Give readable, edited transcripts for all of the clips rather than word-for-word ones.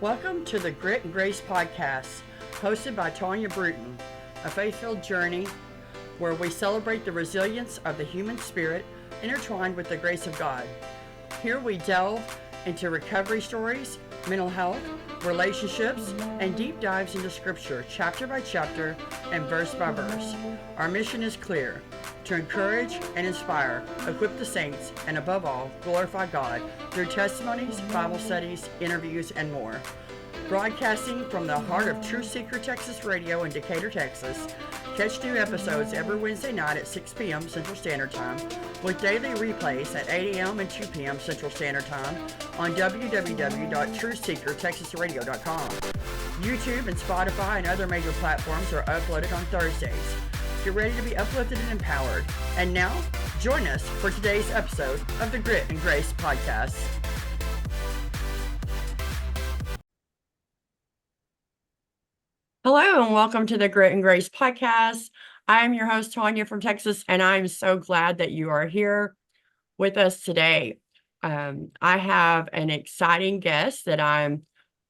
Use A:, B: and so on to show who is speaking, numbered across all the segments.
A: Welcome to the Grit and Grace podcast, hosted by Tonya Bruton, a faith-filled journey where we celebrate the resilience of the human spirit intertwined with the grace of God. Here we delve into recovery stories, mental health, relationships, and deep dives into scripture, chapter by chapter and verse by verse. Our mission is clear: to encourage and inspire, equip the saints, and above all, glorify God through testimonies, Bible studies, interviews, and more. Broadcasting from the heart of Truth Seeker Texas Radio in Decatur, Texas. Catch new episodes every Wednesday night at 6 p.m. Central Standard Time, with daily replays at 8 a.m. and 2 p.m. Central Standard Time on www.truthseekertexasradio.com. YouTube and Spotify and other major platforms are uploaded on Thursdays. Get ready to be uplifted and empowered. And now, join us for today's episode of the Grit and Grace podcast. Hello, and welcome to the Grit and Grace podcast. I am your host, Tonya from Texas, and I'm so glad that you are here with us today. I have an exciting guest that I'm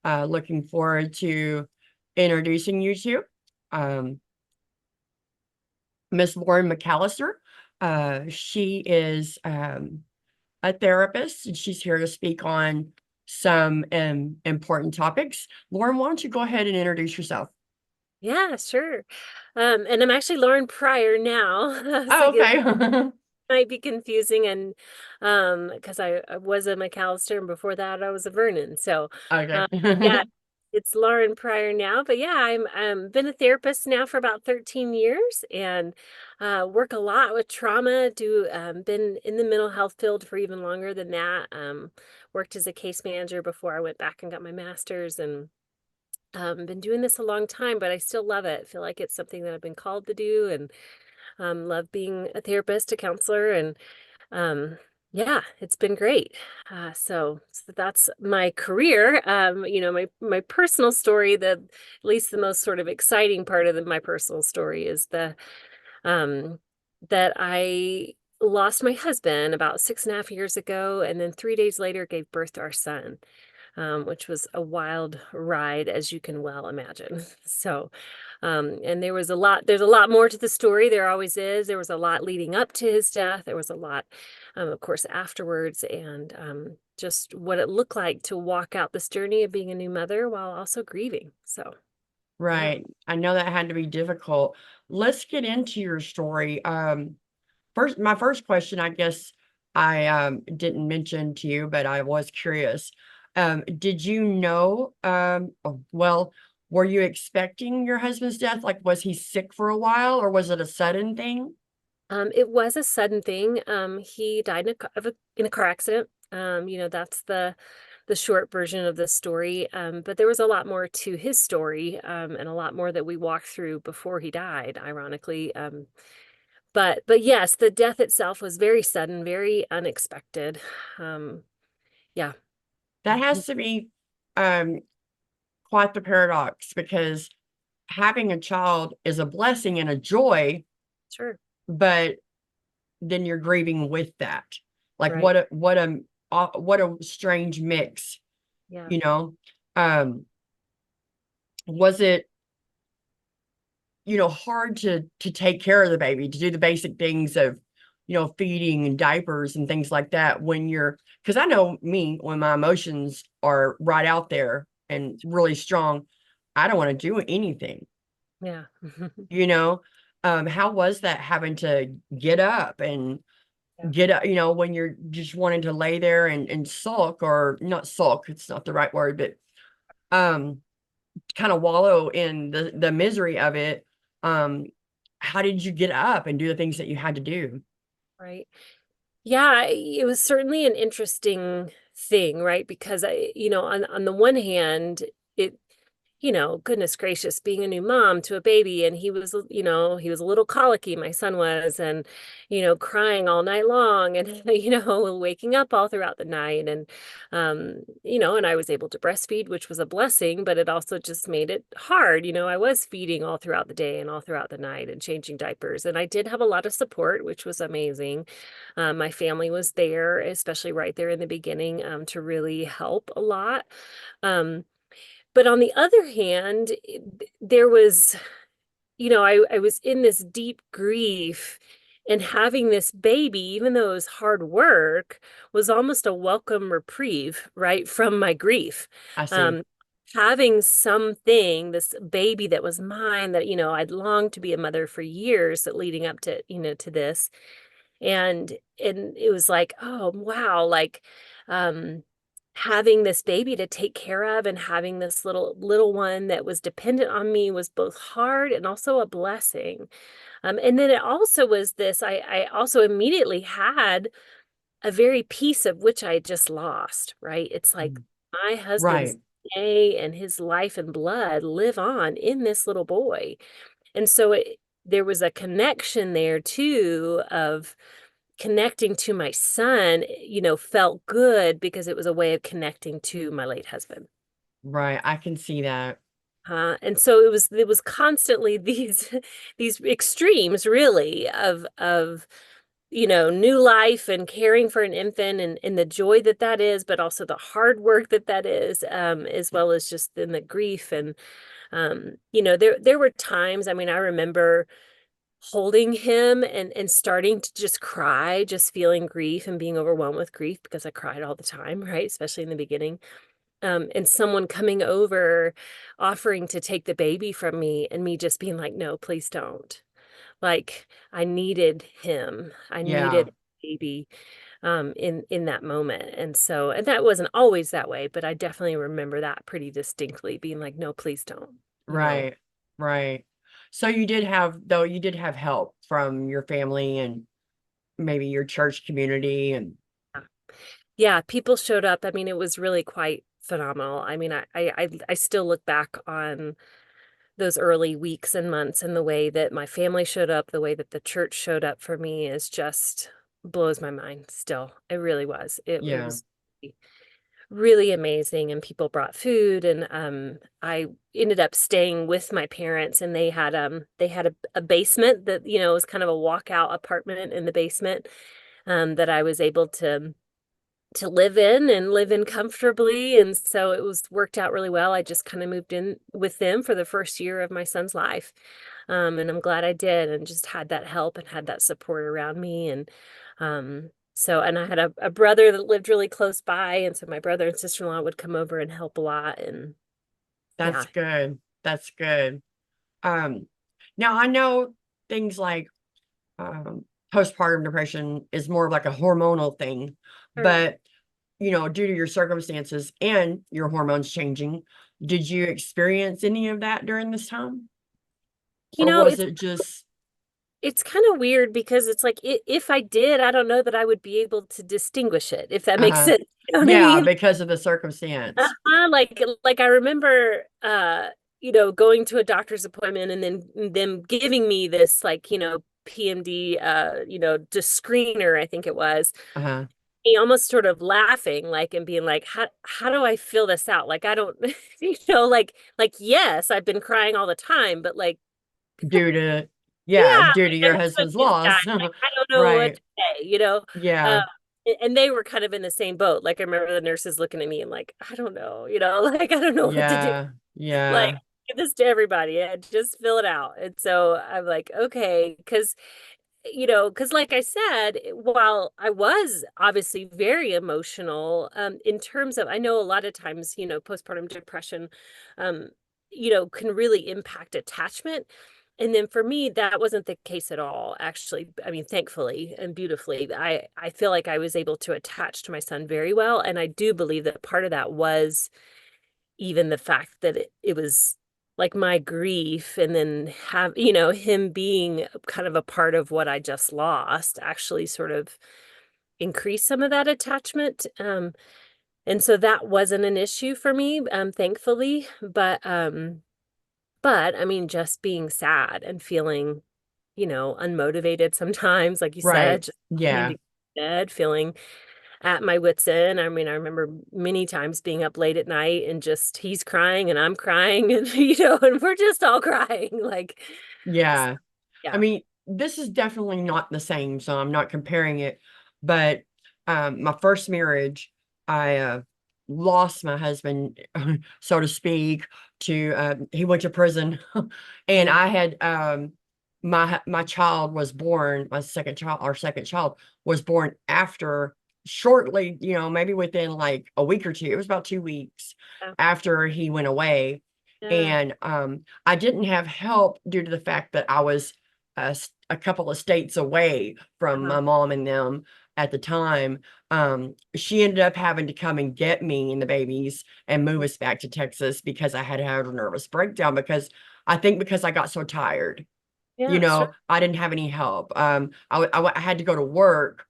A: looking forward to introducing you to. Miss Lauren McAllister. She is a therapist, and she's here to speak on some important topics. Lauren, why don't you go ahead and introduce yourself?
B: Yeah, sure. And I'm actually Lauren Pryor now.
A: Oh, okay.
B: It might be confusing, and because I was a McAllister, and before that I was a Vernon. So
A: Okay.
B: yeah, it's Lauren Pryor now. But yeah, I'm been a therapist now for about 13 years, and work a lot with trauma. Been in the mental health field for even longer than that. Worked as a case manager before I went back and got my master's, and been doing this a long time, but I still love it. I feel like it's something that I've been called to do, and love being a therapist, a counselor, and yeah, it's been great. So that's my career. My personal story, at least the most sort of exciting part of my personal story is um, that I lost my husband about 6.5 years ago, and then 3 days later gave birth to our son. Which was a wild ride, as you can well imagine. So, and there's a lot more to the story. There always is. There was a lot leading up to his death. There was a lot, of course, afterwards, and just what it looked like to walk out this journey of being a new mother while also grieving. So,
A: Right. I know that had to be difficult. Let's get into your story. My first question, I guess I didn't mention to you, but I was curious. Did you know, were you expecting your husband's death? Like, was he sick for a while, or was it a sudden thing?
B: it was a sudden thing. He died in a car accident. That's the short version of the story. But there was a lot more to his story, and a lot more that we walked through before he died, ironically. But yes, the death itself was very sudden, very unexpected. Yeah.
A: That has to be um quite the paradox, because having a child is a blessing and a joy,
B: Sure.
A: but then you're grieving with that. Like,
B: Right.
A: what a strange mix,
B: Yeah.
A: you know? Was it, hard to take care of the baby, to do the basic things of, feeding and diapers and things like that because I know me, when my emotions are right out there and really strong, I don't want to do anything,
B: Yeah.
A: you know? How was that, having to get up and
B: Yeah.
A: get up, when you're just wanting to lay there and sulk, or not sulk, it's not the right word, but um kind of wallow in the misery of it. um how did you get up and do the things that you had to do?
B: Right. Yeah, it was certainly an interesting thing, right? Because on the one hand, it goodness gracious, being a new mom to a baby, and he was a little colicky, my son was, and crying all night long, and waking up all throughout the night, and I was able to breastfeed, which was a blessing, but it also just made it hard. I was feeding all throughout the day and all throughout the night and changing diapers, and I did have a lot of support, which was amazing. My family was there, especially right there in the beginning, to really help a lot. Um, But on the other hand, there was, I was in this deep grief, and having this baby, even though it was hard work, was almost a welcome reprieve, right, from my grief.
A: I see.
B: Um, Having something, this baby that was mine, that, I'd longed to be a mother for years leading up to, to this. And it was like, oh wow, like um having this baby to take care of and having this little one that was dependent on me was both hard and also a blessing. And then it also was this, I also immediately had a very piece of which I just lost, right? It's like
A: Mm.
B: my husband's
A: Right.
B: day and his life and blood live on in this little boy. And so there was a connection there too of connecting to my son, felt good because it was a way of connecting to my late husband.
A: Right. I can see that.
B: And so it was constantly these these extremes really of new life and caring for an infant and the joy that that is, but also the hard work that that is, as well as just in the grief. And there were times, I mean, I remember holding him and starting to just cry, just feeling grief and being overwhelmed with grief because I cried all the time, right? Especially in the beginning. And someone coming over, offering to take the baby from me, and me just being like, no, please don't. Like I needed him. I
A: Yeah.
B: needed baby in that moment. And that wasn't always that way, but I definitely remember that pretty distinctly, being like, no, please don't, you know.
A: Right. Right. So you did have help from your family and maybe your church community and
B: Yeah, people showed up. I mean, it was really quite phenomenal. I mean, I still look back on those early weeks and months, and the way that my family showed up, the way that the church showed up for me is just blows my mind still. It really was. It
A: yeah.
B: was really amazing, and people brought food, and I ended up staying with my parents, and they had a basement that, was kind of a walkout apartment in the basement, that I was able to live in and live in comfortably. And so it was worked out really well. I just kind of moved in with them for the first year of my son's life. And I'm glad I did, and just had that help and had that support around me. And I had a brother that lived really close by. And so my brother and sister-in-law would come over and help a lot. And
A: That's
B: yeah.
A: good. That's good. Um, Now I know things like um, postpartum depression is more of like a hormonal thing,
B: Sure.
A: but due to your circumstances and your hormones changing, did you experience any of that during this time?
B: You
A: Or
B: know,
A: was
B: it's
A: it just,
B: it's kind of weird because it's like if I did, I don't know that I would be able to distinguish it, if that makes
A: uh-huh,
B: sense. You know what I
A: yeah,
B: mean?
A: because of the circumstance.
B: Like I remember going to a doctor's appointment and then them giving me this, like, PMD, just screener, I think it was.
A: Uh-huh.
B: He almost sort of laughing, like, and being like, how do I fill this out? Like I don't like yes, I've been crying all the time, but like,
A: Due to, yeah,
B: yeah,
A: due to
B: like my
A: your
B: husband
A: husband's
B: just died.
A: loss.
B: Like I don't know what
A: Right.
B: to say.
A: Yeah.
B: Um, and they were kind of in the same boat. Like I remember the nurses looking at me and like, I don't know, like I don't know what to do.
A: Yeah.
B: Like
A: Yeah.
B: give this to everybody. Yeah, just fill it out. And so I'm like, okay, because like I said, while I was obviously very emotional, in terms of, I know a lot of times, postpartum depression, um, can really impact attachment. And then for me, that wasn't the case at all, actually. I mean, thankfully and beautifully, I feel like I was able to attach to my son very well. And I do believe that part of that was even the fact that it was like my grief, and then have him being kind of a part of what I just lost actually sort of increased some of that attachment. And so that wasn't an issue for me, thankfully. But I mean, just being sad and feeling, unmotivated sometimes, like you said,
A: Right.
B: just wanting
A: Yeah.
B: to get in bed, feeling at my wit's end. I mean, I remember many times being up late at night and just he's crying and I'm crying, and and we're just all crying. Like,
A: Yeah. I
B: yeah.
A: mean, this is definitely not the same, so I'm not comparing it. But my first marriage, I lost my husband, so to speak, to he went to prison, and
B: Mm.
A: I had my child was born, my second child, our second child was born after shortly, maybe within like a week or two. It was about 2 weeks
B: Yeah.
A: after he went away.
B: Yeah.
A: And I didn't have help due to the fact that I was a couple of states away from
B: Uh-huh.
A: my mom and them at the time. She ended up having to come and get me and the babies and move us back to Texas because I had a nervous breakdown because I got so tired.
B: Yeah, sure.
A: I didn't have any help. I had to go to work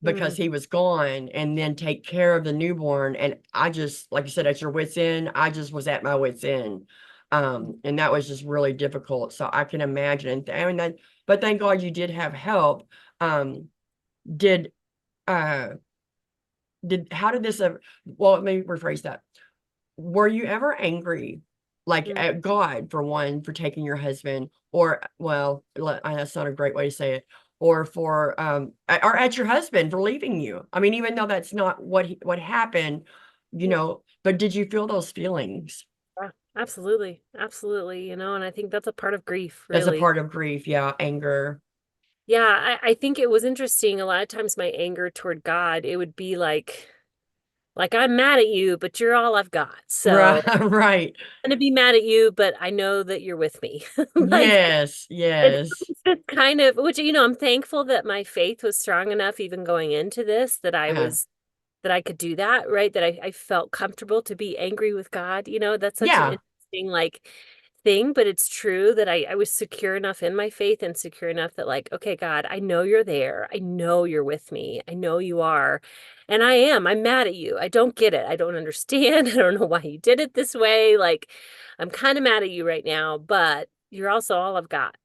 A: because
B: Mm.
A: he was gone and then take care of the newborn. And I just, like you said, at your wit's end, I just was at my wit's end. And that was just really difficult. So I can imagine. But thank God you did have help. Um, did, uh, how did this, well, let me rephrase that. Were you ever angry, like
B: Mm.
A: at God for one, for taking your husband, or well, that's not a great way to say it, or at your husband for leaving you? I mean, even though that's not what happened, but did you feel those feelings?
B: Yeah, absolutely. Absolutely. And I think that's a part of grief,
A: That's a
B: really.
A: part of grief, yeah, anger.
B: Yeah, I think it was interesting. A lot of times my anger toward God, it would be like I'm mad at you, but you're all I've got.
A: Right,
B: So
A: right.
B: I'm gonna be mad at you, but I know that you're with me. Like
A: Yes,
B: it's
A: yes.
B: it's kind of which, I'm thankful that my faith was strong enough even going into this
A: Uh,
B: that I could do that, right? That I felt comfortable to be angry with God. That's such an
A: yeah,
B: interesting thing, but it's true that I was secure enough in my faith and secure enough that okay, God, I know you're there. I know you're with me. I know you are. And I am. I'm mad at you. I don't get it. I don't understand. I don't know why you did it this way. I'm kind of mad at you right now, but you're also all I've got.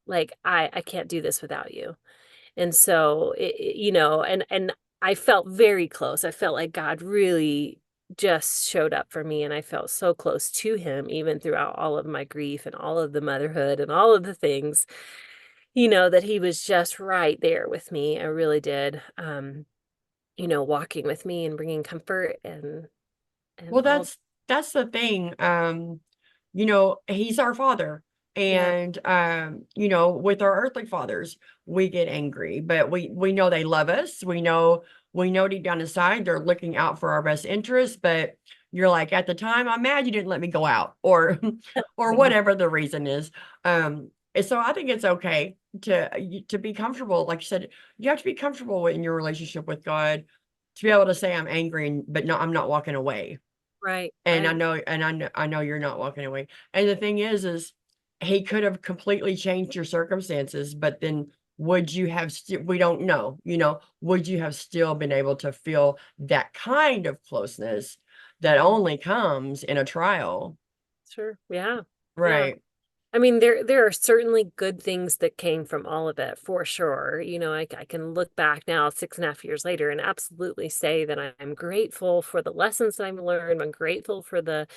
B: I can't do this without you. And so, and I felt very close. I felt like God really just showed up for me, and I felt so close to him, even throughout all of my grief and all of the motherhood and all of the things, that he was just right there with me. I really did, walking with me and bringing comfort and
A: well,
B: all.
A: that's the thing. He's our father.
B: Yeah,
A: And with our earthly fathers, we get angry, but we know they love us. We know deep down inside they're looking out for our best interests, but you're like, at the time, I'm mad you didn't let me go out, or or
B: yeah,
A: whatever the reason is. And so I think it's okay to be comfortable. Like you said, you have to be comfortable in your relationship with God to be able to say I'm angry, but no, I'm not walking away.
B: right,
A: And
B: right.
A: I know you're not walking away. And the thing is he could have completely changed your circumstances, but then would you have still, we don't know, would you have still been able to feel that kind of closeness that only comes in a trial?
B: Sure. Yeah. Yeah.
A: Right.
B: I mean, there are certainly good things that came from all of it for sure. I can look back now 6.5 years later and absolutely say that I'm grateful for the lessons that I've learned. I'm grateful for the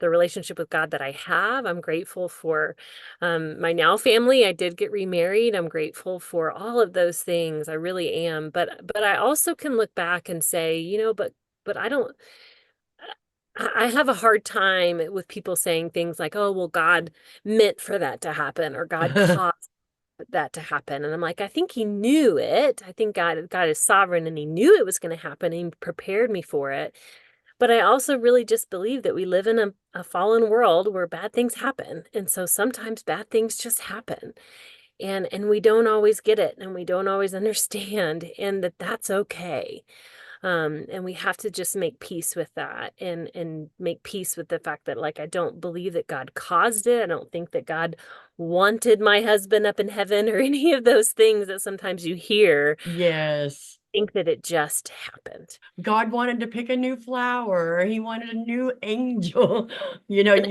B: relationship with God that I have. I'm grateful for my now family. I did get remarried. I'm grateful for all of those things. I really am. But I also can look back and say, but I don't. I have a hard time with people saying things like, "Oh, well, God meant for that to happen," or "God caused that to happen." And I'm like, I think He knew it. I think God is sovereign, and He knew it was going to happen. And He prepared me for it. But I also really just believe that we live in a fallen world where bad things happen, and so sometimes bad things just happen, and we don't always get it, and we don't always understand, and that's okay. And we have to just make peace with that and make peace with the fact that I don't believe that God caused it. I don't think that God wanted my husband up in heaven or any of those things that sometimes you hear.
A: Yes.
B: I think that it just happened.
A: God wanted to pick a new flower. He wanted a new angel.
B: And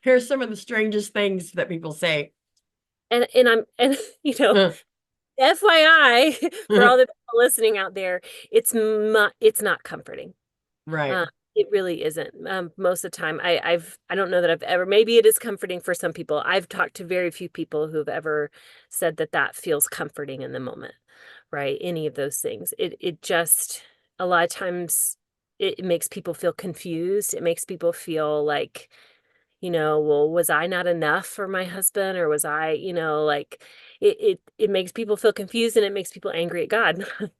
A: here's some of the strangest things that people say.
B: and you know, FYI for all the people listening out there, it's not comforting.
A: Right.
B: Uh, it really isn't. Most of the time, I don't know that I've ever. Maybe it is comforting for some people. I've talked to very few people who've ever said that that feels comforting in the moment, right? Any of those things. It just a lot of times it makes people feel confused. It makes people feel like, well, was I not enough for my husband, or was I, like it makes people feel confused, and it makes people angry at God. And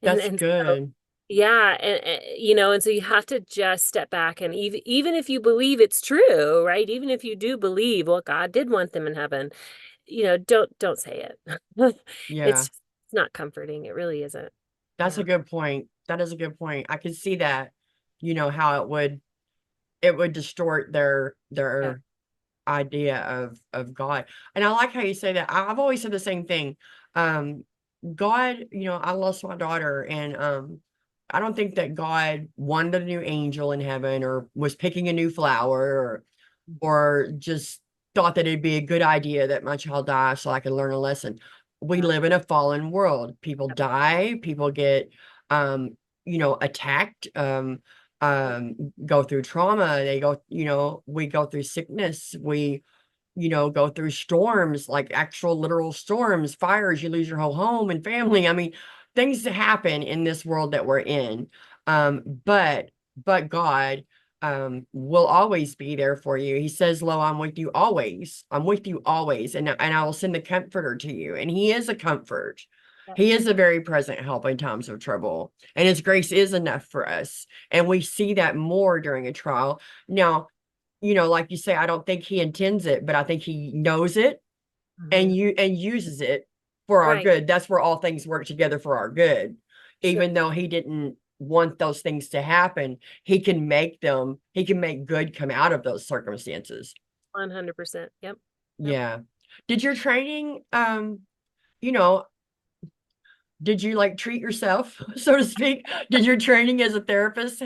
A: That's
B: and so
A: good.
B: yeah, and so you have to just step back, and even if you believe it's true, right? Even if you do believe, well, God did want them in heaven, don't say it.
A: Yeah.
B: It's not comforting. It really isn't.
A: That's a
B: Yeah.
A: good point. That is a good point. I can see that, how it would distort
B: Yeah.
A: their idea of God. And I like how you say that. I've always said the same thing. Um, God, I lost my daughter, and I don't think that God wanted a new angel in heaven, or was picking a new flower, or just thought that it'd be a good idea that my child die so I could learn a lesson. We
B: Yeah.
A: live in a fallen world. People
B: Yep.
A: die, people get attacked,
B: Yep.
A: go through trauma, we go through sickness, we go through storms, like actual literal storms, fires, you lose your whole home and family. I mean, things that happen in this world that we're in. But God will always be there for you. He says, "Lo, I'm with you always. I'm with you always, and I will send the comforter to you." And he is a comfort.
B: Yep.
A: He is a very present help in times of trouble, and his grace is enough for us. And we see that more during a trial. Now, like you say, I don't think he intends it, but I think he knows it,
B: Mhm.
A: and uses it for our
B: Right.
A: good. That's where all things work together for our good.
B: Sure.
A: Even though he didn't want those things to happen, he can make good come out of those circumstances.
B: 100%. Yep. Yep.
A: Yeah. Did your training, you know, did you like treat yourself, so to speak? Did your training as a therapist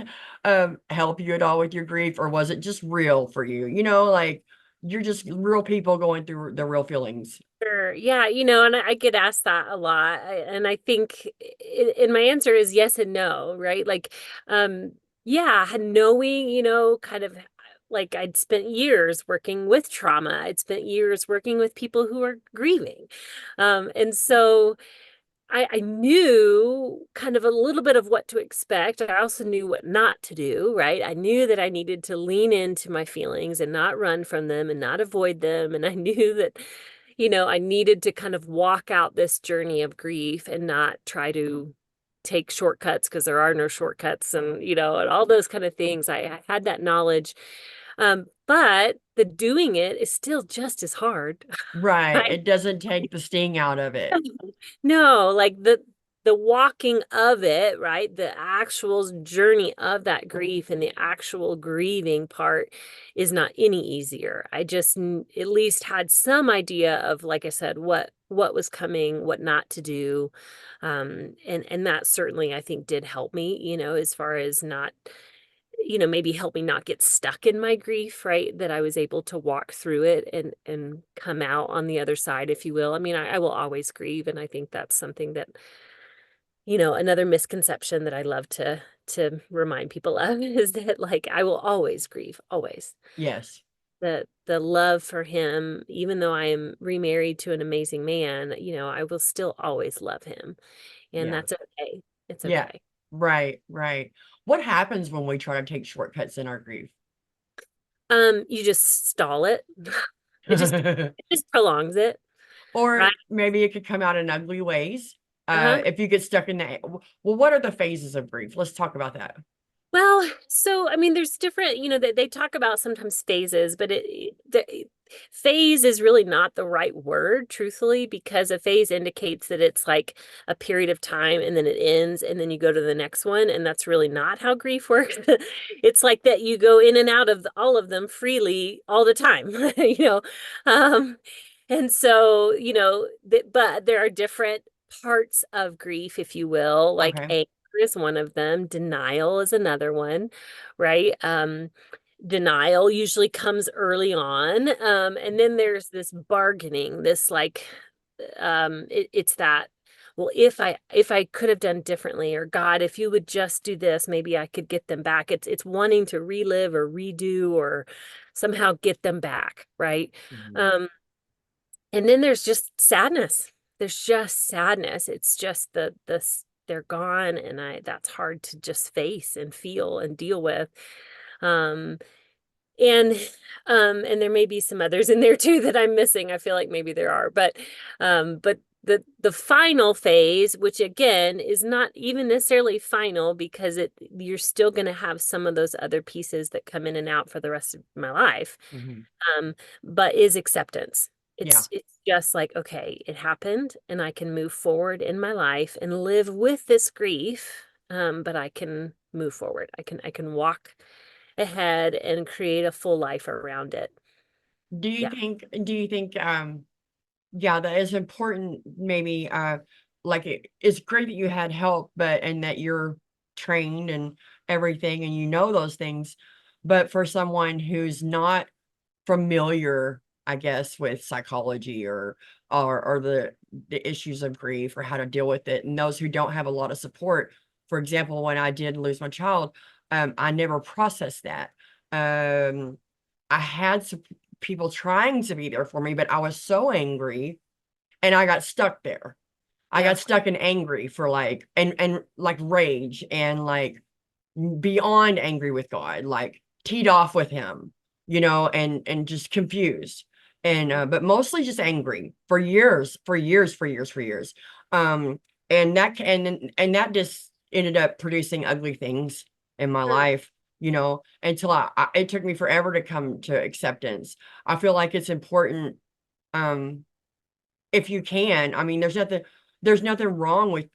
A: help you at all with your grief, or was it just real for you? Like you're just real people going through the real feelings.
B: Sure. Yeah, and I get asked that a lot. And I think, and my answer is yes and no, right? Like, um, yeah, knowing, kind of like I'd spent years working with trauma. I'd spent years working with people who are grieving. And so I knew kind of a little bit of what to expect. I also knew what not to do, right? I knew that I needed to lean into my feelings and not run from them and not avoid them. And I knew that, I needed to kind of walk out this journey of grief and not try to take shortcuts, because there are no shortcuts, and, and all those kind of things. I had that knowledge. But the doing it is still just as hard,
A: Right.
B: right?
A: It doesn't take the sting out of it.
B: No, like the walking of it, right? The actual journey of that grief and the actual grieving part is not any easier. I just at least had some idea of, like I said, what was coming, what not to do. And that certainly I think did help me, as far as not, maybe help me not get stuck in my grief, right? That I was able to walk through it and come out on the other side, if you will. I mean, I will always grieve, and I think that's something that, another misconception that I love to remind people of is that, like, I will always grieve, always.
A: Yes.
B: The love for him, even though I am remarried to an amazing man, I will still always love him, and
A: Yeah.
B: that's okay. It's
A: Yeah.
B: okay.
A: Right. Right. What happens when we try to take shortcuts in our grief?
B: You just stall it. It just it just prolongs it, right?
A: Or maybe it could come out in ugly ways.
B: Uh-huh.
A: If you get stuck in that. Well, what are the phases of grief? Let's talk about that.
B: Well, so I mean, there's different, they talk about sometimes phases, but phase is really not the right word, truthfully, because a phase indicates that it's like a period of time and then it ends and then you go to the next one. And that's really not how grief works. It's like that you go in and out of all of them freely all the time, you know. Um, and so, but there are different parts of grief, if you will, like
A: Okay.
B: anger is one of them. Denial is another one, right? Denial usually comes early on. And then there's this bargaining, this like, it's that, well, if I could have done differently, or God, if you would just do this, maybe I could get them back. It's wanting to relive or redo or somehow get them back, right?
A: Mhm.
B: Um, and then there's just sadness. There's just sadness. It's just the they're gone, and that's hard to just face and feel and deal with. Um, and and there may be some others in there too that I'm missing. I feel like maybe there are, but the final phase, which again is not even necessarily final, because you're still going to have some of those other pieces that come in and out for the rest of my life,
A: Hmm.
B: um, but is acceptance.
A: Yeah.
B: It's just like, okay, it happened, and I can move forward in my life and live with this grief. But I can move forward. I can walk ahead and create a full life around it. Yeah.
A: Do you think yeah, that is important. Maybe like it's great that you had help, but and that you're trained and everything and you know those things. But for someone who's not familiar, I guess, with psychology or the issues of grief or how to deal with it, and those who don't have a lot of support. For example, when I did lose my child, I never processed that. Um, I had some people trying to be there for me, but I was so angry and I got stuck there. I
B: Yeah.
A: got stuck in angry for like and like rage and like beyond angry with God, like teed off with him, and just confused. And but mostly just angry for years, for years, for years, for years. Um and that just ended up producing ugly things in my
B: Sure.
A: life, until it took me forever to come to acceptance. I feel like it's important, um if you can. I mean, there's nothing wrong with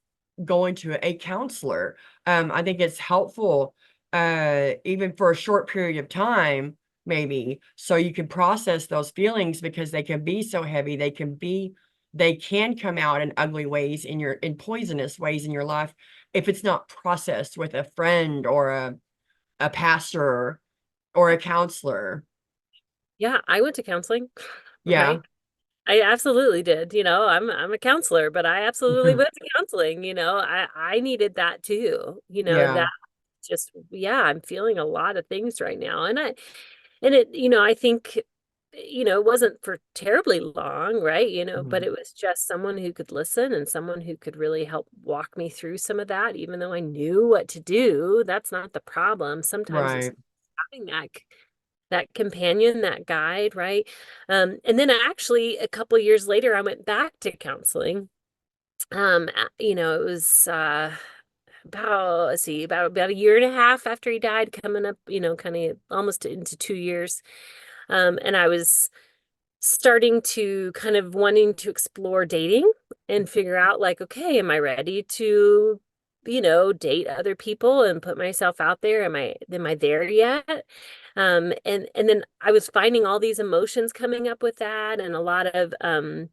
A: going to a counselor. I think it's helpful, even for a short period of time, maybe, so you can process those feelings because they can be so heavy. They can come out in ugly ways in poisonous ways in your life if it's not processed with a friend or a pastor or a counselor.
B: Yeah, I went to counseling,
A: Yeah.
B: right? I absolutely did. I'm a counselor, but I absolutely went to counseling. I needed that too.
A: Yeah.
B: That just, yeah, I'm feeling a lot of things right now. I think, it wasn't for terribly long, right? But
A: Mhm.
B: it was just someone who could listen and someone who could really help walk me through some of that, even though I knew what to do. That's not the problem. Sometimes it's
A: Right.
B: having that companion, that guide, right? And then actually a couple years later, I went back to counseling. It was about, let's see, about a year and a half after he died, coming up, kind of almost into 2 years. And I was starting to kind of wanting to explore dating and figure out, like, okay, am I ready to, date other people and put myself out there? Am I there yet? And then I was finding all these emotions coming up with that, and a lot of and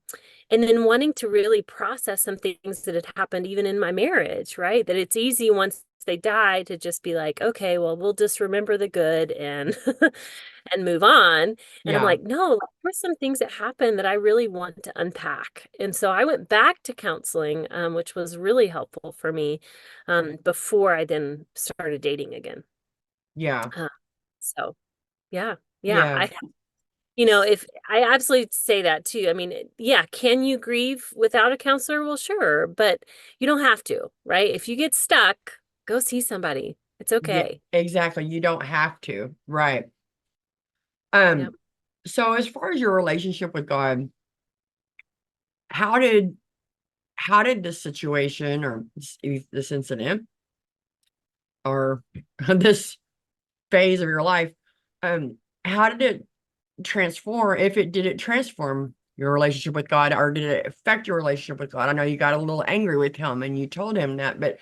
B: then wanting to really process some things that had happened even in my marriage, right? That it's easy once they die to just be like, okay, well, we'll just remember the good and and move on. And I'm
A: Yeah.
B: like, no, like, there's some things that happened that I really want to unpack. And so I went back to counseling, which was really helpful for me, before I then started dating again.
A: Yeah.
B: Uh, so yeah, yeah,
A: Yeah.
B: if I absolutely say that too. I mean, yeah, can you grieve without a counselor? Well, sure, but you don't have to, right? If you get stuck, go see somebody. It's
A: Yeah,
B: okay.
A: exactly. You don't have to. Right.
B: Yep.
A: Um, so as far as your relationship with God, how did how did this situation or this incident or this phase of your life, um, how did it transform, if it did it transform your relationship with God, or did it affect your relationship with God? I know you got a little angry with him and you told him that, but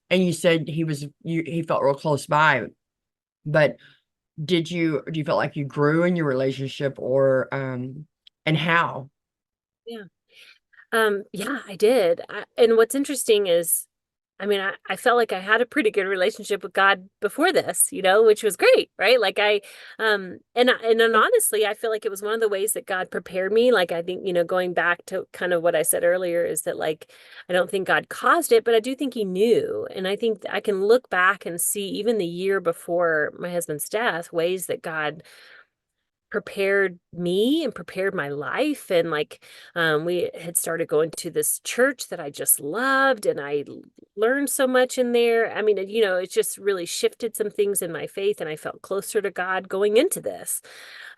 A: and you said he felt real close by, but do you feel like you grew in your relationship, or and how?
B: Yeah. Yeah, I did. And what's interesting is, I mean, I felt like I had a pretty good relationship with God before this, which was great, right? Like and then honestly, I feel like it was one of the ways that God prepared me. Like, I think, going back to kind of what I said earlier, is that, like, I don't think God caused it, but I do think he knew. And I think I can look back and see, even the year before my husband's death, ways that God prepared me and prepared my life. And like, we had started going to this church that I just loved, and I learned so much in there. I mean, it just really shifted some things in my faith, and I felt closer to God going into this,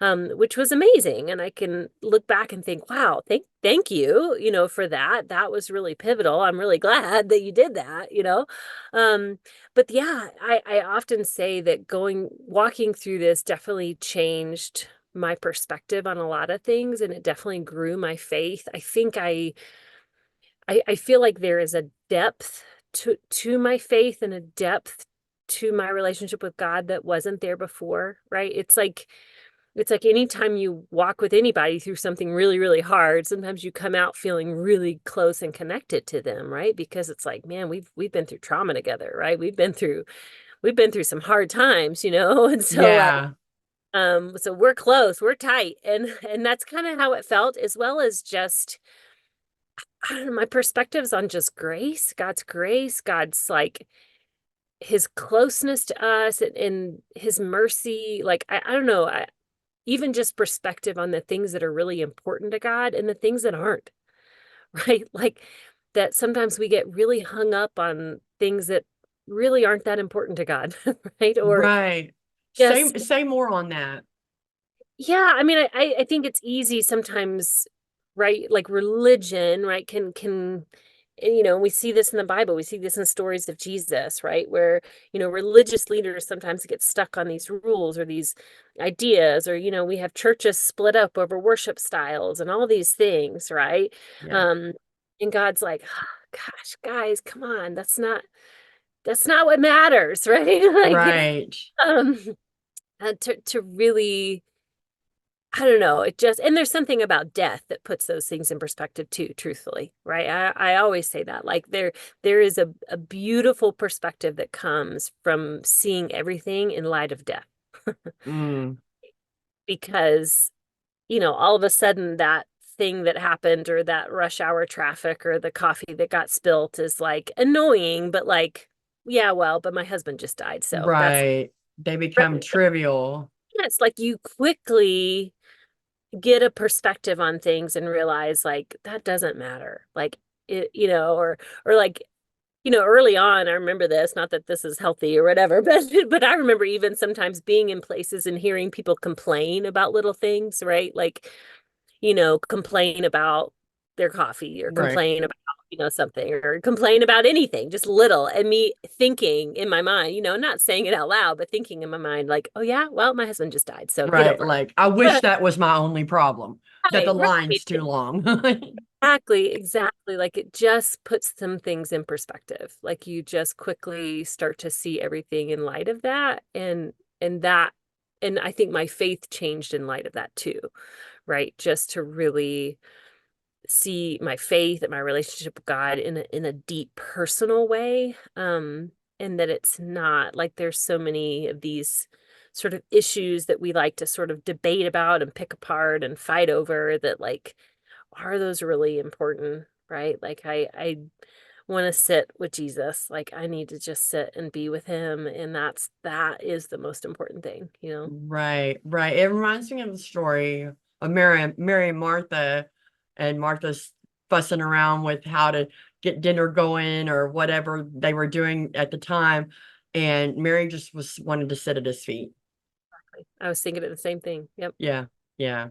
B: which was amazing. And I can look back and think, wow, thank you, for that. That was really pivotal. I'm really glad that you did that. But yeah, I often say that walking through this definitely changed my perspective on a lot of things, and it definitely grew my faith. I think I feel like there is a depth to my faith and a depth to my relationship with God that wasn't there before, right? It's like anytime you walk with anybody through something really, really hard, sometimes you come out feeling really close and connected to them, right? Because it's like, man, we've been through trauma together, right? We've been through some hard times, and so like,
A: Yeah.
B: so we're close, we're tight, and that's kind of how it felt, as well as just, I don't know, my perspectives on just grace, God's like his closeness to us, and his mercy. Like, I don't know, even just perspective on the things that are really important to God and the things that aren't, right? Like, that sometimes we get really hung up on things that really aren't that important to God, right? Or
A: Right.
B: just,
A: Say more on that.
B: yeah, I mean, I think it's easy sometimes, right? Like religion, right? And, we see this in the Bible. We see this in stories of Jesus, right? Where, religious leaders sometimes get stuck on these rules or these ideas, or, we have churches split up over worship styles and all these things, right?
A: Yeah.
B: Um, and God's like, "Ah, gosh, guys, come on, that's not what matters, right?" Like,
A: Right.
B: um, to really, I don't know. And there's something about death that puts those things in perspective too, truthfully, right? I always say that. Like, there is a beautiful perspective that comes from seeing everything in light of death.
A: Mm.
B: Because, all of a sudden that thing that happened, or that rush hour traffic, or the coffee that got spilt is like annoying, but like, yeah, well, but my husband just died. So that's,
A: Right. They become
B: right.
A: trivial.
B: Yeah, it's like you quickly get a perspective on things and realize like that doesn't matter. Like, it, or like, early on, I remember this, not that this is healthy or whatever, but I remember even sometimes being in places and hearing people complain about little things, right? Like, complain about their coffee, or
A: Right.
B: complain about, something, or complain about anything, just little. And me thinking in my mind, not saying it out loud, but thinking in my mind, like, oh yeah, well, my husband just died, so get
A: Right.
B: over
A: Like, I wish
B: it.
A: that was my only problem, that
B: Right,
A: the
B: right.
A: line's too long.
B: Exactly. Like, it just puts some things in perspective. Like, you just quickly start to see everything in light of that. And that, and I think my faith changed in light of that too, right? Just to really see my faith and my relationship with God in a deep personal way. And that it's not like there's so many of these sort of issues that we like to sort of debate about and pick apart and fight over, that like, are those really important, right? Like, I want to sit with Jesus. Like, I need to just sit and be with him, and that is the most important thing.
A: Right, right. It reminds me of the story of Mary and Martha, and Martha's fussing around with how to get dinner going or whatever they were doing at the time. And Mary just was wanted to sit at his feet.
B: I was thinking of the same thing. Yep.
A: Yeah, yeah,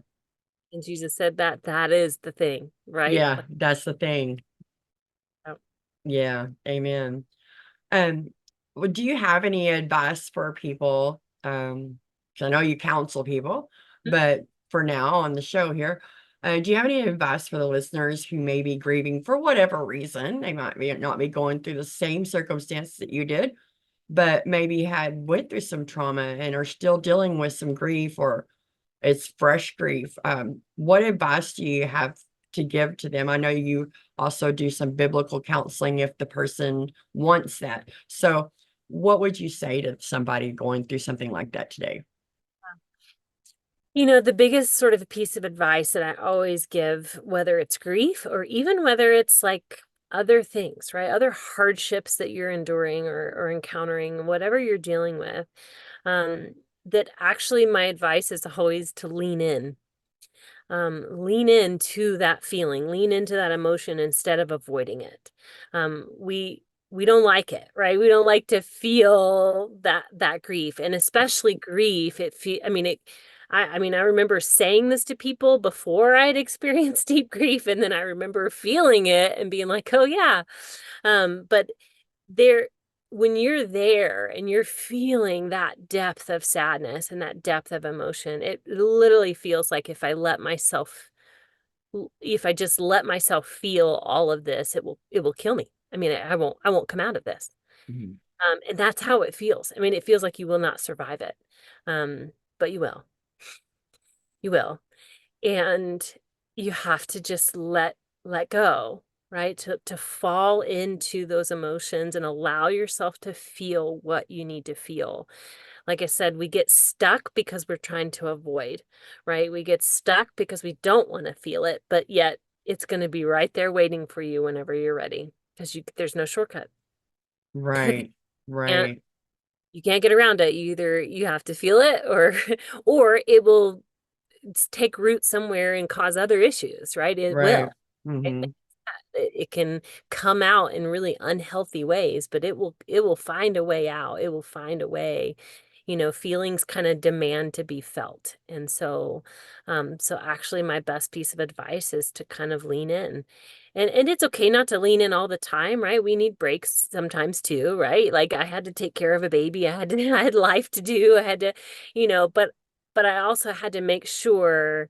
B: And Jesus said that is the thing, right?
A: yeah.
B: Like,
A: That's the thing.
B: oh,
A: Yeah, amen. Um, do you have any advice for people? 'Cause I know you counsel people, but for now on the show here, do you have any advice for the listeners who may be grieving for whatever reason? They might be not be going through the same circumstance that you did, but maybe had went through some trauma and are still dealing with some grief, or it's fresh grief. What advice do you have to give to them? I know you also do some biblical counseling if the person wants that. So, what would you say to somebody going through something like that today?
B: the biggest sort of piece of advice that I always give, whether it's grief or even whether it's like other things, right? Other hardships that you're enduring or encountering, whatever you're dealing with, um, that actually my advice is always to lean into that feeling, lean into that emotion instead of avoiding it. We don't like it, right? We don't like to feel that grief, and especially grief. I mean, I remember saying this to people before I'd experienced deep grief, and then I remember feeling it and being like, "Oh yeah." But there, when you're there and you're feeling that depth of sadness and that depth of emotion, it literally feels like if I just let myself feel all of this, it will kill me. I mean, I won't come out of this.
A: Mhm.
B: And that's how it feels. I mean, it feels like you will not survive it. But you will. And you have to just let go, right? To fall into those emotions and allow yourself to feel what you need to feel. Like I said, we get stuck because we're trying to avoid, right? We get stuck because we don't want to feel it, but yet it's going to be right there waiting for you whenever you're ready, because there's no shortcut.
A: Right,
B: And
A: right,
B: you can't get around it. You have to feel it, or or it will take root somewhere and cause other issues, right? It
A: right.
B: will.
A: Hmm.
B: It can come out in really unhealthy ways, but it will find a way out. It will find a way. Feelings kind of demand to be felt. And so actually my best piece of advice is to kind of lean in. And it's okay not to lean in all the time, right? We need breaks sometimes too, right? Like I had to take care of a baby. I had life to do. I had to, but I also had to make sure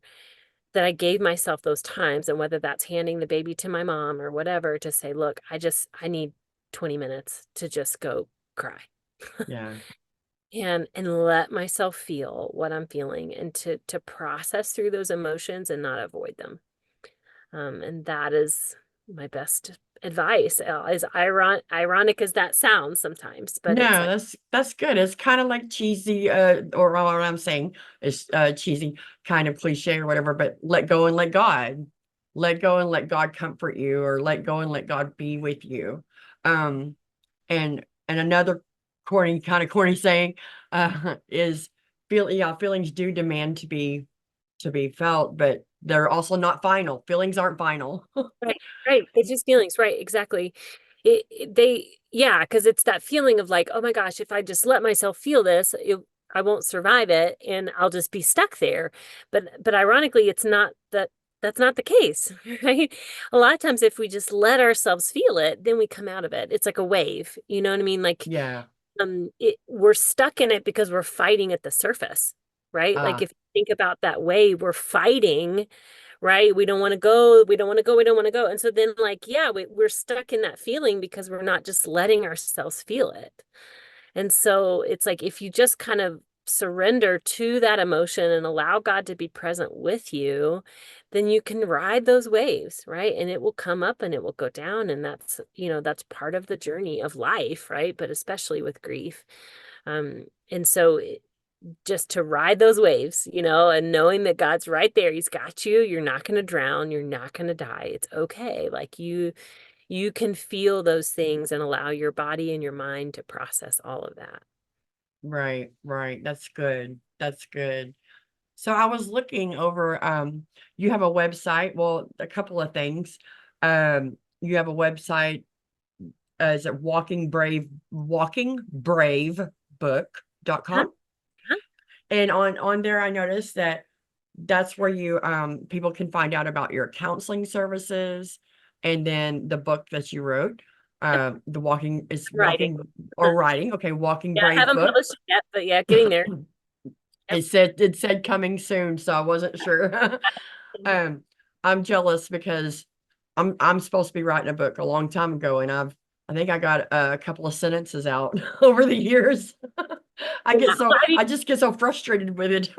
B: that I gave myself those times, and whether that's handing the baby to my mom or whatever, to say, look, I need 20 minutes to just go cry
A: Yeah.
B: and let myself feel what I'm feeling, and to process through those emotions and not avoid them. And that is my best advice. As ironic as that sounds sometimes, but it's
A: No,
B: like,
A: that's good. It's kind of like cheesy, or what I'm saying is cheesy, kind of cliche or whatever, but let go and let God. Let go and let God comfort you, or let go and let God be with you. Um, and another corny saying is feelings do demand to be felt, but they're also not final. Feelings aren't final.
B: right, right. It's just feelings, right? Exactly. Yeah, because it's that feeling of like, oh my gosh, if I just let myself feel this, I won't survive it, and I'll just be stuck there. But ironically, it's not that. That's not the case, right? A lot of times, if we just let ourselves feel it, then we come out of it. It's like a wave, you know what I mean? Like,
A: Yeah.
B: we're stuck in it because we're fighting at the surface, right? Like
A: Uh,
B: if you think about that wave, we're fighting, right? We don't want to go, we don't want to go, we don't want to go. And so then, like, yeah, we're stuck in that feeling because we're not just letting ourselves feel it. And so it's like if you just kind of surrender to that emotion and allow God to be present with you, then you can ride those waves, right? And it will come up and it will go down. And that's part of the journey of life, right? But especially with grief. And so just to ride those waves, and knowing that God's right there, He's got you. You're not going to drown. You're not going to die. It's okay. Like you can feel those things and allow your body and your mind to process all of that.
A: right, right. That's good. That's good. So I was looking over, you have a website, well, a couple of things. You have a website, is it
B: Huh?
A: walkingbravebook.com?
B: Huh?
A: And on there I noticed that that's where you people can find out about your counseling services, and then the book that you wrote.
B: Yep.
A: The walking is
B: Writing.
A: walking or writing. Okay, Walking
B: Yeah, I
A: Brave
B: haven't
A: book.
B: published it yet, but yeah, getting there. Yep.
A: It said coming soon, so I wasn't sure. Um, I'm jealous because I'm supposed to be writing a book a long time ago, and I think I got a couple of sentences out over the years.
B: Yeah. Well, I mean,
A: I just get so frustrated with it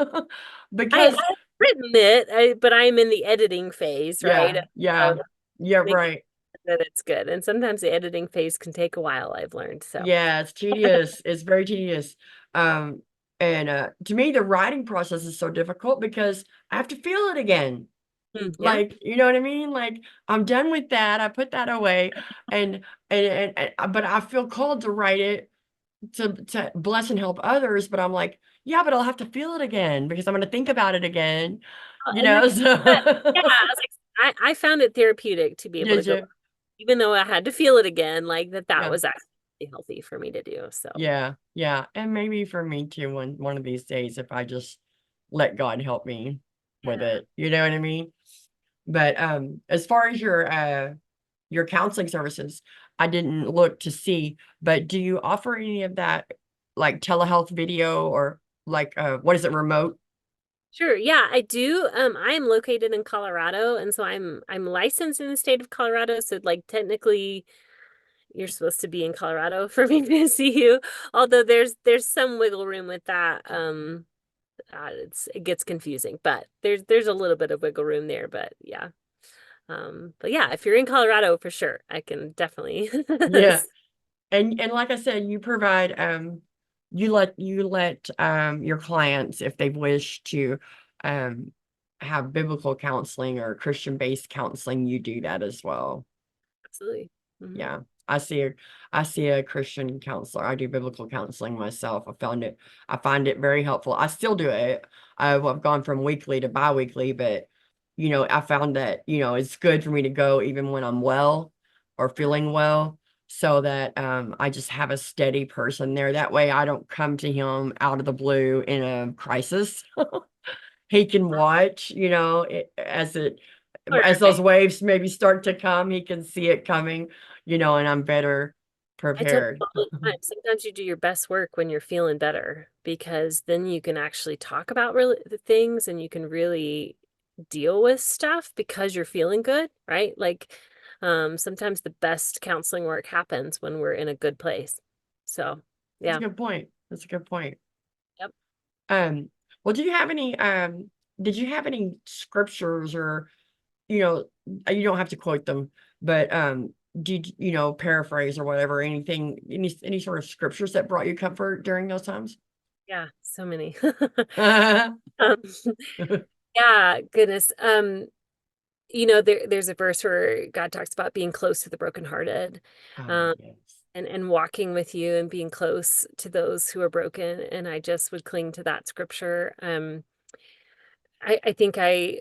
A: because
B: I've written it, but I'm in the editing phase, right?
A: yeah,
B: So
A: yeah, yeah,
B: make
A: right.
B: that it's good. And sometimes the editing phase can take a while, I've learned. So
A: Yeah, it's tedious. It's very tedious. Um, and to me, the writing process is so difficult because I have to feel it again.
B: yeah.
A: Like, you know what I mean? Like, I'm done with that. I put that away, and but I feel called to write it to bless and help others, but I'm like, yeah, but I'll have to feel it again because I'm going to think about it again,
B: And that's but yeah,
A: so
B: I was like, I found it therapeutic to be able to
A: did
B: go
A: you?
B: back, even though I had to feel it again, like that
A: Yeah.
B: was actually healthy for me to do. So
A: Yeah, yeah. And maybe for me too, one of these days, if I just let God help me with
B: yeah.
A: it, you know what I mean? But as far as your counseling services, I didn't look to see, but do you offer any of that like telehealth video or like what is it, remote?
B: Sure. Yeah, I do. I am located in Colorado, and so I'm licensed in the state of Colorado. So like technically you're supposed to be in Colorado for me to see you. Although there's some wiggle room with that. It gets confusing, but there's a little bit of wiggle room there. But yeah. But yeah, if you're in Colorado for sure, I can definitely.
A: Yeah. And like I said, you provide you let your clients, if they wish to um have biblical counseling or Christian-based counseling, you do that as well.
B: Absolutely. Hmm.
A: Yeah. I see a Christian counselor. I do biblical counseling myself. I find it very helpful. I still do it. I've gone from weekly to bi-weekly, but I found that, it's good for me to go even when I'm well or
B: Yeah.
A: feeling well, so that I just have a steady person there. That way I don't come to him out of the blue in a crisis. He can watch, as those
B: Right.
A: waves maybe start to come, he can see it coming, and I'm better
B: I tell
A: prepared.
B: people all the time, sometimes you do your best work when you're feeling better because then you can actually talk about really the things and you can really deal with stuff because you're feeling good, right? Like sometimes the best counseling work happens when we're in a good place. So,
A: That's a
B: yeah.
A: good point. That's a good point.
B: Yep.
A: Um, well, did you have any scriptures or, you don't have to quote them, but did paraphrase or whatever, any sort of scriptures that brought you comfort during those times?
B: Yeah, so many. Um, yeah, goodness. There's a verse where God talks about being close to the brokenhearted,
A: Oh,
B: um,
A: yes.
B: and walking with you and being close to those who are broken. And I just would cling to that scripture. I think I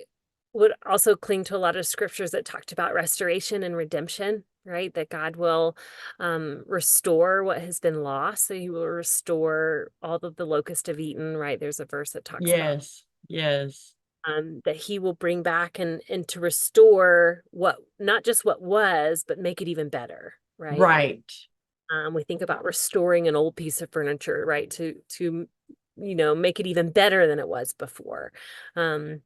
B: would also cling to a lot of scriptures that talked about restoration and redemption, right? That God will restore what has been lost. So he will restore all of the locust have eaten, right? There's a verse that talks about
A: Yes. Yes.
B: that he will bring back and to restore what not just what was, but make it even better, right?
A: Right.
B: We think about restoring an old piece of furniture, right? To make it even better than it was before. Um,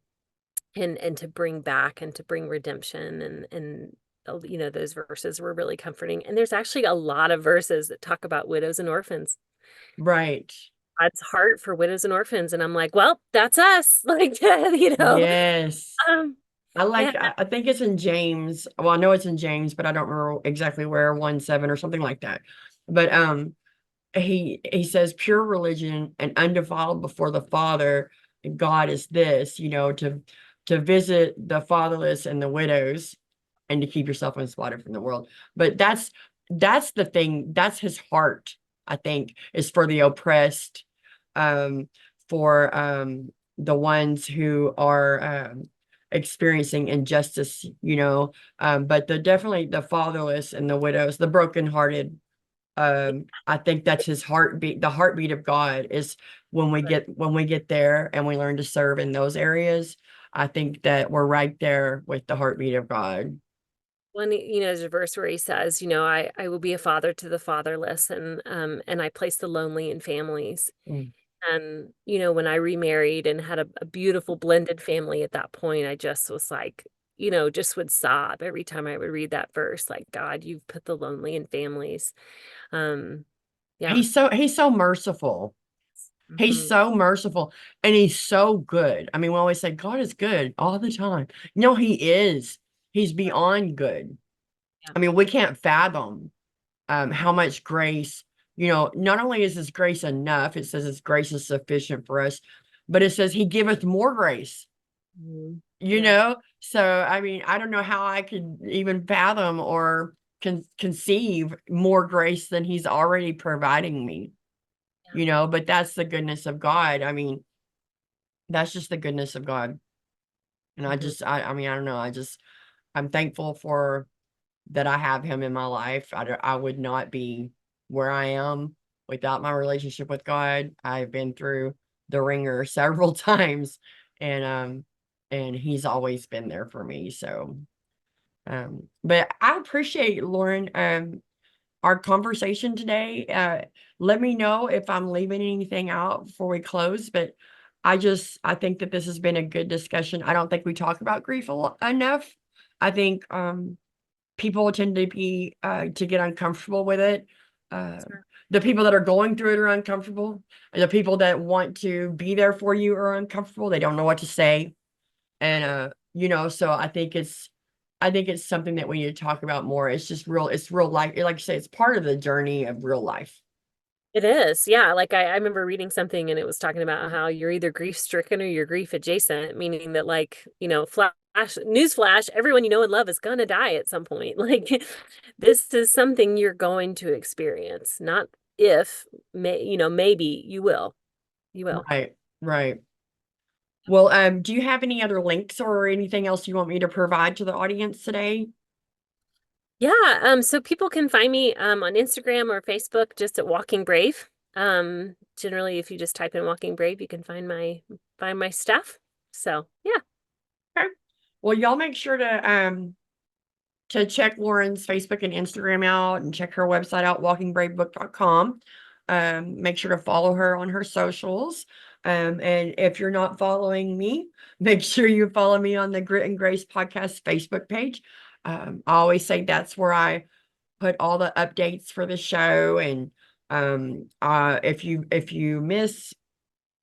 B: and to bring back and to bring redemption and those verses were really comforting. And there's actually a lot of verses that talk about widows and orphans.
A: Right.
B: God's heart for widows and orphans. And I'm like, well, that's us. Like,
A: Yes.
B: um,
A: I
B: yeah,
A: like, I think it's in James. Well, I know it's in James, but I don't remember exactly where, 1:7 or something like that. But he says pure religion and undefiled before the Father God is this, to visit the fatherless and the widows and to keep yourself unspotted from the world. But that's the thing, that's his heart, I think, is for the oppressed, um, for the ones who are experiencing injustice, but definitely the fatherless and the widows, the brokenhearted. I think that's his heartbeat. The heartbeat of God is when we get there and we learn to serve in those areas. I think that we're right there with the heartbeat of God.
B: there's a verse where he says, I will be a father to the fatherless and I place the lonely in families.
A: Mm.
B: And, when I remarried and had a beautiful blended family at that point, I just was like, just would sob every time I would read that verse, like, God, you've put the lonely in families. Um, yeah.
A: He's so merciful. He's
B: Hmm.
A: so merciful and he's so good. I mean, we always say God is good all the time. No, he is. He's beyond good.
B: Yeah.
A: I mean, we can't fathom how much grace, not only is his grace enough, it says his grace is sufficient for us, but it says he giveth more grace,
B: Mhm.
A: you
B: Yeah.
A: know? So, I mean, I don't know how I could even fathom or conceive more grace than he's already providing me. but that's the goodness of God. I mean, that's just the goodness of God. And I mean, I don't know. I'm thankful for that I have him in my life. I would not be where I am without my relationship with God. I've been through the ringer several times, and he's always been there for me. So, but I appreciate, Lauren, our conversation today. Let me know if I'm leaving anything out before we close, but I think that this has been a good discussion. I don't think we talk about grief enough. I think, people tend to get uncomfortable with it.
B: Sure.
A: The people that are going through it are uncomfortable. And the people that want to be there for you are uncomfortable. They don't know what to say. And, so I think it's something that we need to talk about more. It's real life. Like you say, it's part of the journey of real life.
B: It is. Yeah. Like I remember reading something and it was talking about how you're either grief stricken or you're grief adjacent, meaning that like, news flash, everyone you know and love is gonna die at some point. Like this is something you're going to experience, not if maybe you will. You will.
A: Right. Right. Well, do you have any other links or anything else you want me to provide to the audience today?
B: Yeah, so people can find me on Instagram or Facebook just at Walking Brave. Generally if you just type in Walking Brave, you can find my stuff. So, yeah.
A: Okay. Well, y'all make sure to check Lauren's Facebook and Instagram out and check her website out, walkingbravebook.com. Make sure to follow her on her socials. And if you're not following me, make sure you follow me on the Grit and Grace podcast Facebook page. I always say that's where I put all the updates for the show. And if you miss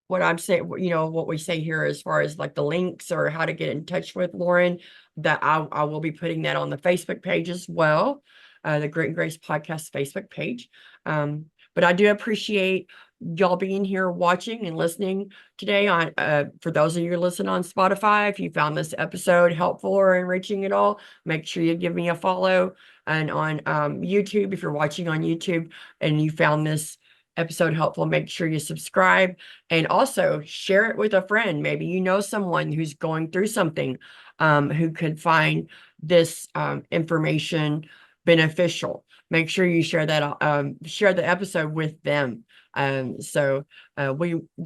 A: what I'm saying, what we say here as far as like the links or how to get in touch with Lauren, that I will be putting that on the Facebook page as well, the Grit and Grace podcast Facebook page. But I do appreciate y'all being here watching and listening today on, for those of you listening on Spotify, if you found this episode helpful or enriching at all, make sure you give me a follow. And on YouTube, if you're watching on YouTube and you found this episode helpful, make sure you subscribe and also share it with a friend. Maybe you know someone who's going through something, who could find this information beneficial. Make sure you share share the episode with them. The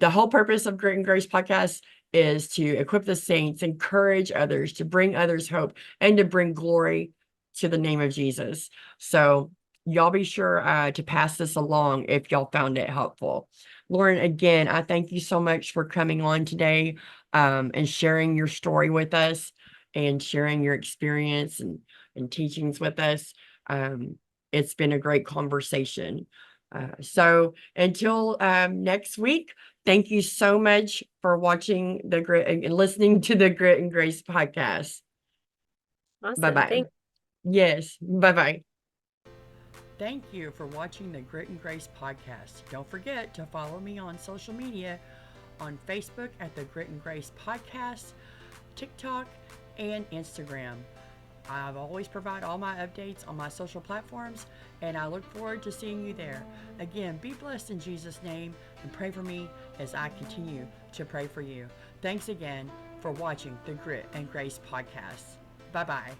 A: whole purpose of Grit and Grace podcast is to equip the saints, encourage others, to bring others hope, and to bring glory to the name of Jesus. So y'all be sure to pass this along if y'all found it helpful. Lauren, again, I thank you so much for coming on today, and sharing your story with us and sharing your experience and teachings with us. It's been a great conversation. So until next week, thank you so much for watching the Grit and listening to the Grit and Grace podcast.
B: Awesome.
A: Bye-bye.
B: Thanks.
A: Yes, bye-bye. Thank you for watching the Grit and Grace podcast. Don't forget to follow me on social media on Facebook at the Grit and Grace podcast, TikTok, and Instagram. I've always provide all my updates on my social platforms, and I look forward to seeing you there. Again, be blessed in Jesus' name and pray for me as I continue to pray for you. Thanks again for watching the Grit and Grace podcast. Bye-bye.